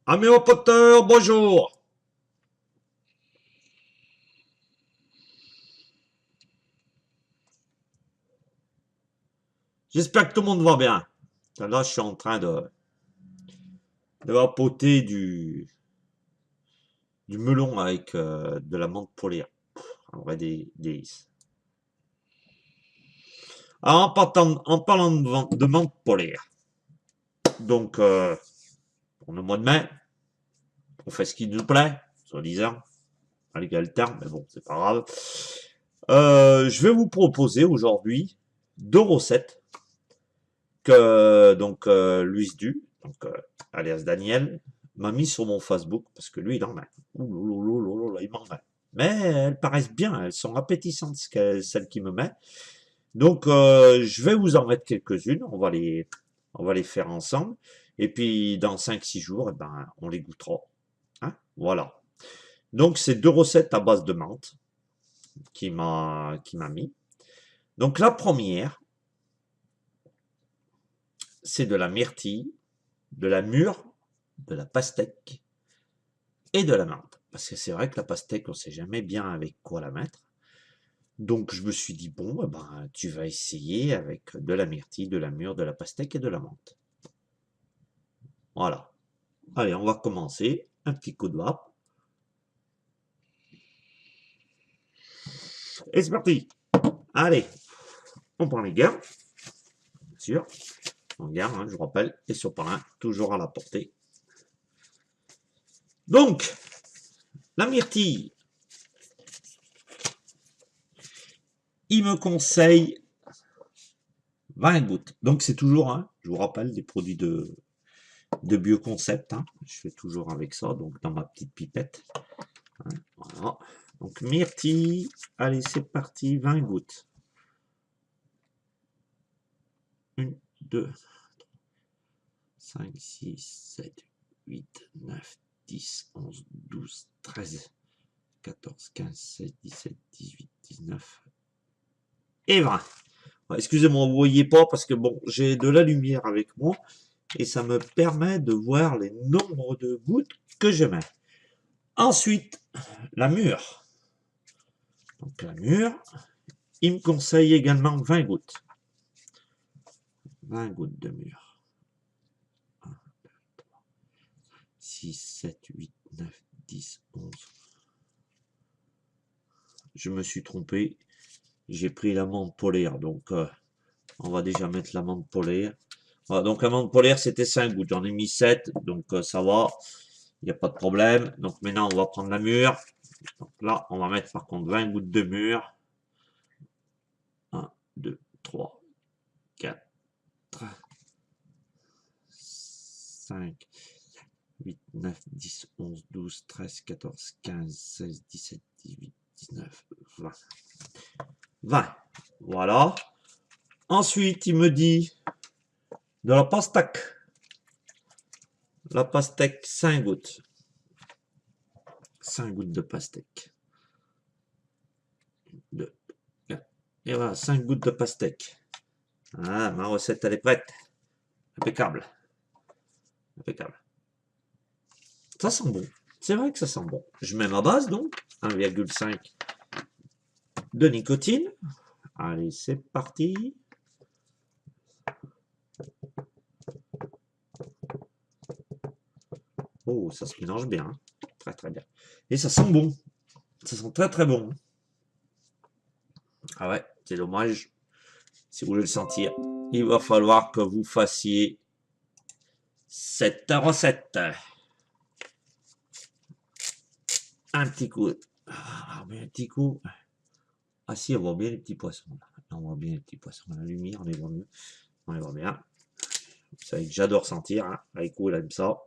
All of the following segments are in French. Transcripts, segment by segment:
Amis opérateurs, bonjour. J'espère que tout le monde va bien. Là, je suis en train de vapoter du melon avec de la menthe polia. En vrai, des délices. Alors, en parlant de menthe polia, donc, pour le mois de mai, on fait ce qui nous plaît, soi-disant. Malgré le terme, mais bon, c'est pas grave. Je vais vous proposer aujourd'hui 2 recettes que donc Luis Du, donc alias Daniel, m'a mis sur mon Facebook parce que lui il en a. Ouh, il m'en met. Mais elles paraissent bien, elles sont appétissantes celles qu'il me met. Donc je vais vous en mettre quelques-unes, on va les faire ensemble. Et puis dans 5-6 jours, eh ben, on les goûtera. Hein, voilà. Donc c'est 2 recettes à base de menthe qui m'a mis. Donc la première, c'est de la myrtille, de la mûre, de la pastèque et de la menthe. Parce que c'est vrai que la pastèque, on sait jamais bien avec quoi la mettre. Donc je me suis dit, bon, eh ben, tu vas essayer avec de la myrtille, de la mûre, de la pastèque et de la menthe. Voilà. Allez, on va commencer. Un petit coup de vape. Et c'est parti. Allez, on prend les gants, bien sûr. On garde, hein, je vous rappelle, et sur parrain, toujours à la portée. Donc, la myrtille, il me conseille 20 gouttes. Donc c'est toujours, hein, je vous rappelle, des produits de Bioconcept. Hein. Je fais toujours avec ça, donc dans ma petite pipette. Hein, voilà. Donc myrtille, allez c'est parti, 20 gouttes. 1, 2, 5, 6, 7, 8, 9, 10, 11, 12, 13, 14, 15, 16, 17, 18, 19 et 20. Excusez-moi, vous ne voyez pas parce que bon, j'ai de la lumière avec moi et ça me permet de voir les nombres de gouttes que je mets. Ensuite, la mûre. Donc la mûre, il me conseille également 20 gouttes. 20 gouttes de mûre. 1, 2, 3, 6, 7, 8, 9, 10, 11. Je me suis trompé. J'ai pris la menthe polaire. Donc, on va déjà mettre la menthe polaire. Voilà, donc la menthe polaire, c'était 5 gouttes. J'en ai mis 7. Donc, ça va. Il n'y a pas de problème. Donc, maintenant, on va prendre la mûre. Donc là, on va mettre par contre 20 gouttes de mûre. 1, 2, 3, 4, 5, 8, 9, 10, 11, 12, 13, 14, 15, 16, 17, 18, 19, 20. 20. Voilà. Ensuite, il me dit de la pastèque. La pastèque, 5 gouttes. 5 gouttes de pastèque. 2, 4. Et voilà, 5 gouttes de pastèque. Ah, ma recette, elle est prête. Impeccable. Impeccable. Ça sent bon. C'est vrai que ça sent bon. Je mets ma base, donc, 1,5 de nicotine. Allez, c'est parti. Oh, ça se mélange bien. Hein. Très, très bien. Et ça sent bon. Ça sent très, très bon. Ah ouais, c'est dommage. Si vous voulez le sentir, il va falloir que vous fassiez cette recette. Un petit coup. Ah, mais un petit coup. Ah si, on voit bien les petits poissons. Là. On voit bien les petits poissons. La lumière, on les voit mieux. On les voit bien. Vous savez que j'adore sentir. Hein. Aïko, il aime ça.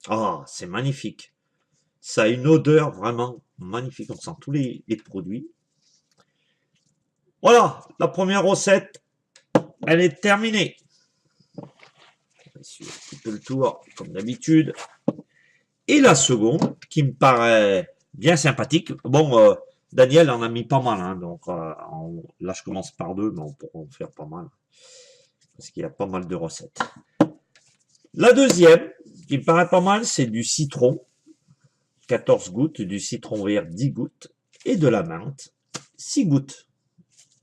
Ah, c'est magnifique. Ça a une odeur vraiment magnifique. On sent tous les produits. Voilà, la première recette, elle est terminée. On va essuyer un petit peu le tour, comme d'habitude. Et la seconde, qui me paraît bien sympathique. Bon, Daniel en a mis pas mal. Hein, donc là, je commence par 2, mais on pourra en faire pas mal. Parce qu'il y a pas mal de recettes. La deuxième, Ce qui me paraît pas mal, c'est du citron, 14 gouttes, du citron vert, 10 gouttes, et de la menthe, 6 gouttes.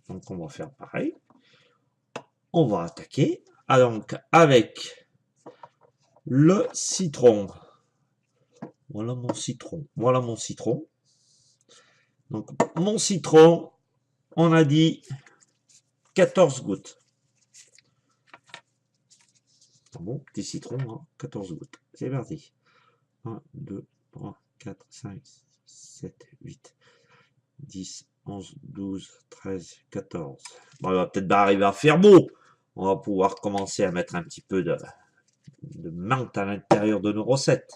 Donc, on va faire pareil. On va attaquer. Ah, donc, avec le citron. Voilà mon citron. Voilà mon citron. Donc, mon citron, on a dit 14 gouttes. Bon, petit citron, hein, 14 gouttes. C'est parti. 1, 2, 3, 4, 5, 7, 8, 10, 11, 12, 13, 14. Bon, on va peut-être pas arriver à faire beau. On va pouvoir commencer à mettre un petit peu de menthe à l'intérieur de nos recettes.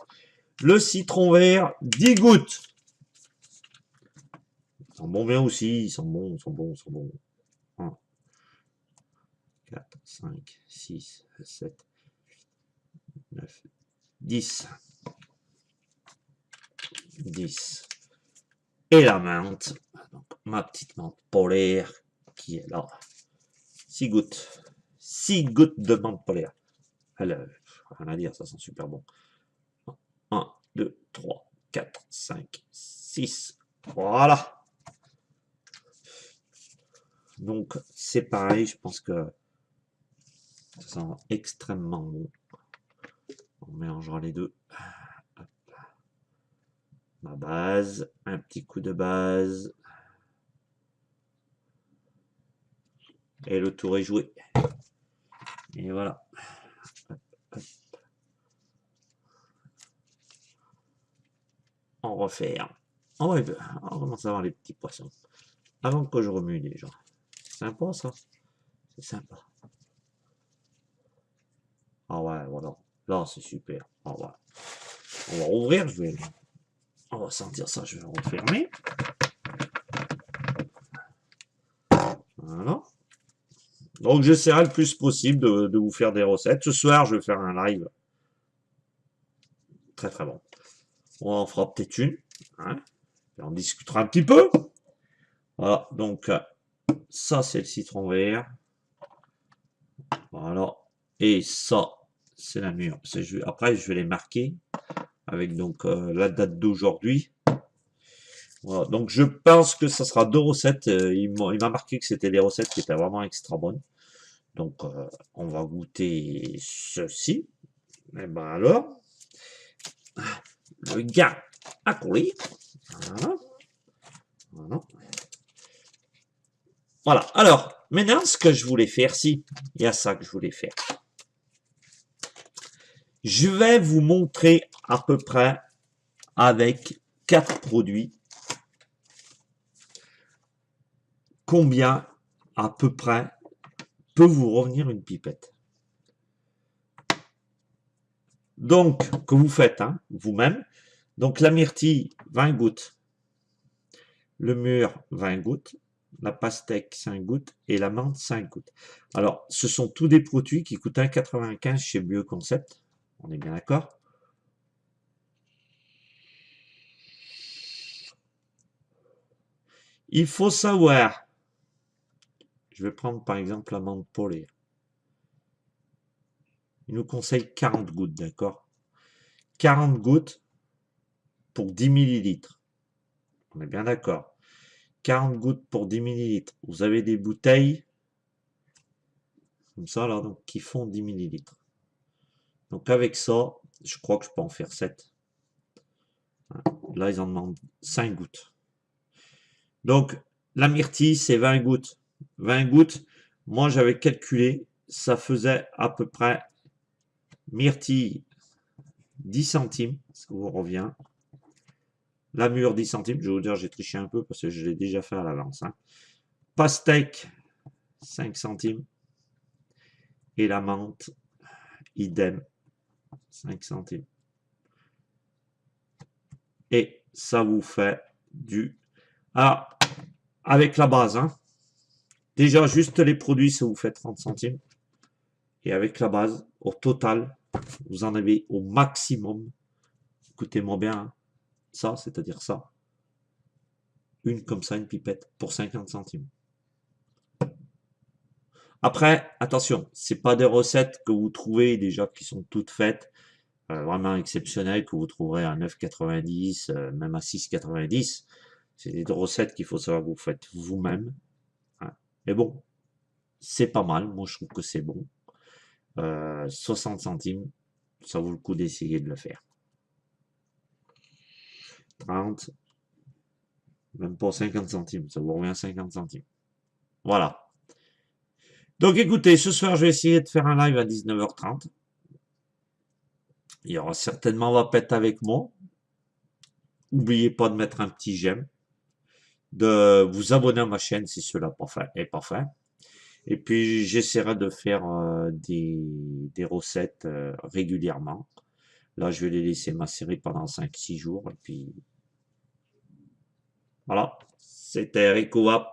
Le citron vert, 10 gouttes. Ils sont bons bien aussi, ils sont bons, ils sont bons, ils sont bons. 1, 4, 5, 6, 7, 9, 10. 10. Et la menthe, donc ma petite menthe polaire qui est là. 6 gouttes. 6 gouttes de menthe polaire. Elle, rien à dire, ça sent super bon. 1, 2, 3, 4, 5, 6. Voilà. Donc, c'est pareil, je pense que ça sent extrêmement bon. On mélangera les deux. Hop. Ma base, un petit coup de base. Et le tour est joué. Et voilà. Hop, hop. On refait. On va commencer à avoir les petits poissons. Avant que je remue les gens. C'est sympa ça. C'est sympa. Ah ouais, voilà. Là, c'est super. Ah ouais. On va rouvrir, on va sentir ça, je vais refermer. Voilà. Donc, j'essaierai le plus possible de vous faire des recettes. Ce soir, je vais faire un live très très bon. On en fera peut-être une. Hein, et on discutera un petit peu. Voilà, donc ça, c'est le citron vert. Voilà. Et ça, c'est la mûre. Après, je vais les marquer avec donc la date d'aujourd'hui. Voilà. Donc, je pense que ça sera 2 recettes. Il m'a marqué que c'était des recettes qui étaient vraiment extra bonnes. Donc, on va goûter ceci. Et ben alors, le gars à couler. Voilà. Voilà. Voilà. Alors, maintenant, ce que je voulais faire, il y a ça que je voulais faire. Je vais vous montrer à peu près avec 4 produits combien à peu près peut vous revenir une pipette. Donc, que vous faites hein, vous-même. Donc, la myrtille, 20 gouttes. Le mûr, 20 gouttes. La pastèque, 5 gouttes. Et la menthe, 5 gouttes. Alors, ce sont tous des produits qui coûtent 1,95 chez Bioconcept. On est bien d'accord? Il faut savoir, je vais prendre par exemple la menthe polaire. Il nous conseille 40 gouttes, d'accord? 40 gouttes pour 10 millilitres. On est bien d'accord. 40 gouttes pour 10 millilitres. Vous avez des bouteilles comme ça, là, donc, qui font 10 millilitres. Donc avec ça, je crois que je peux en faire 7. Là, ils en demandent 5 gouttes. Donc, la myrtille, c'est 20 gouttes. 20 gouttes, moi, j'avais calculé, ça faisait à peu près myrtille 10 centimes, ça vous revient. La mûre 10 centimes, je vais vous dire, j'ai triché un peu parce que je l'ai déjà fait à l'avance. Hein. Pastèque 5 centimes. Et la menthe, idem, 5 centimes. Et ça vous fait du... Alors, avec la base, hein, déjà, juste les produits, ça vous fait 30 centimes. Et avec la base, au total, vous en avez au maximum. Écoutez-moi bien, hein, ça, c'est-à-dire ça. Une comme ça, une pipette, pour 50 centimes. Après, attention, c'est pas des recettes que vous trouvez déjà qui sont toutes faites. vraiment exceptionnelles que vous trouverez à 9,90, même à 6,90. C'est des recettes qu'il faut savoir que vous faites vous-même. Hein. Mais bon, c'est pas mal. Moi, je trouve que c'est bon. 60 centimes, ça vaut le coup d'essayer de le faire. 30, même pas 50 centimes, ça vous revient 50 centimes. Voilà. Donc écoutez, ce soir, je vais essayer de faire un live à 19h30. Il y aura certainement Vapette avec moi. N'oubliez pas de mettre un petit j'aime, de vous abonner à ma chaîne si cela n'est pas fait. Et puis j'essaierai de faire des recettes régulièrement. Là, je vais les laisser macérer pendant 5-6 jours. Et puis voilà, c'était Rico Wap.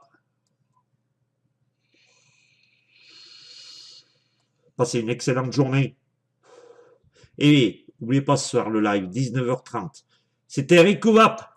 Passez une excellente journée. Et n'oubliez pas ce soir le live, 19h30. C'était Rico Wap.